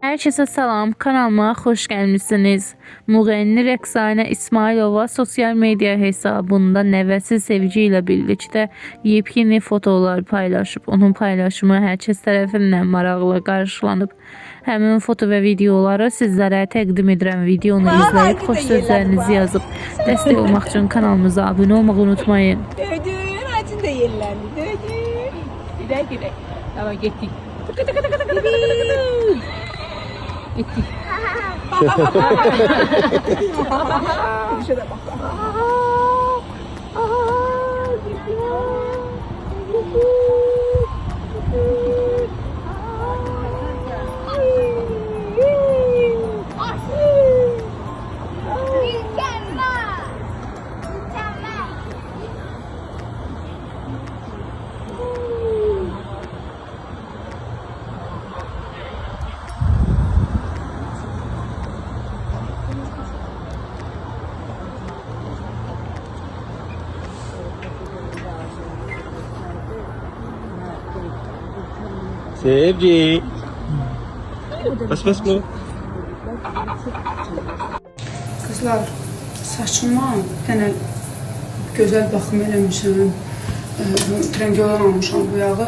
Herkese salam, kanalıma hoş gelmişsiniz. Müğənni Rəqsanə İsmailova sosyal medya hesabında nəvəsi Sevgi ilə birlikdə yepyeni fotolar paylaşıb. Onun paylaşımı hər kəs tərəfindən maraqla qarşılanıb. Həmin foto və videoları sizlərə təqdim edirəm. Videonu izləyib xoş sözlərinizi yazıb dəstək olmaq üçün kanalımıza abunə olmağı unutmayın. Dödün, acın da yerlendi. Dödün. Gidelim. Tamam gittik. Gittik. Şurada bak. Sevgi. Bas mı? Kızlar, saçıma yani güzel bakım eləmişəm. Trendyol almışam bu yağı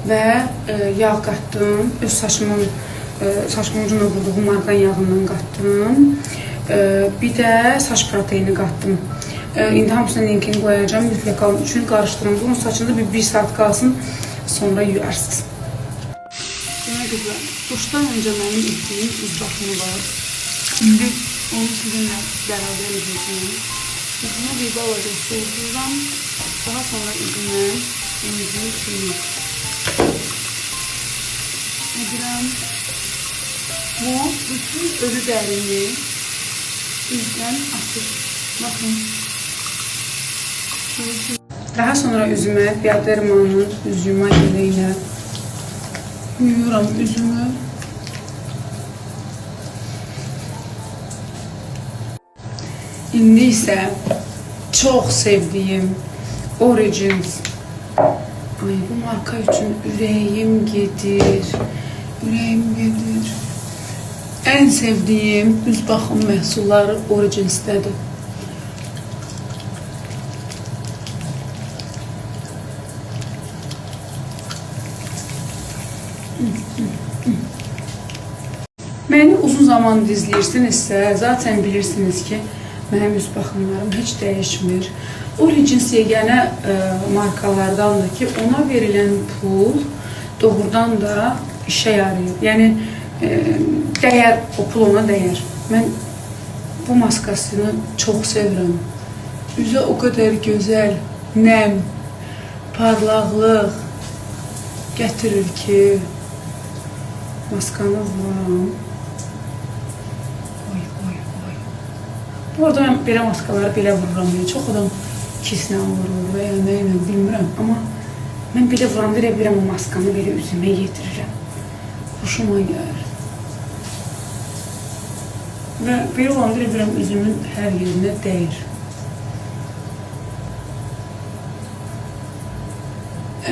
və yağ qatdım. Öz saçımın ucuna vurduğum markan yağından qatdım. Bir də saç proteini qatdım. İndi hamısının linkini qoyacağım. Mütləq alın. Üçünü qarışdırın. Bunun saçında bir saat qalsın. Sonra yuyarsınız. Demək qızlar, duşdan öncə mənim etdiyim üz baxımı var. İndi onu sizinlə beraber edeceğim. Üzümü bir balaca soğuduram. Daha sonra üzümü emziği suyunu edirəm. Bu bütün ölü dərini üzdən atır. Bakın. Daha sonra üzümə Biodermanın üz yuma ilə yuyuram üzümü. İndi isə çox sevdiyim Origins. Ay, bu marka üçün ürəyim gedir. Ürəyim gedir. Ən sevdiyim üz baxım məhsulları Origins'dədir. Məni uzun zaman izləyirsinizsə, zaten bilirsiniz ki, mənim üz baxımlarım heç dəyişmir. Origins yeganə markalardandır ki, ona verilən pul doğrudan da işə yarayır. Yəni, dəyər, o pul ona dəyər. Mən bu maskasını çox sevirəm. Üzə o qədər gözəl, nəm, parlaqlıq gətirir ki, maskanı vuram. Bu arada mən belə maskaları belə vururam. Çox adam ikisini vurur və ya nə ilə bilmirəm. Amma mən belə vuram, belə bilirəm o maskanı belə üzümə yetirirəm. Hoşuma gəlir. Və belə olan belə bilirəm üzümün hər yerinə dəyir.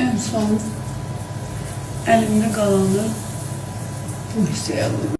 Ən son əlimdə qalanı bu hissəyə alıram.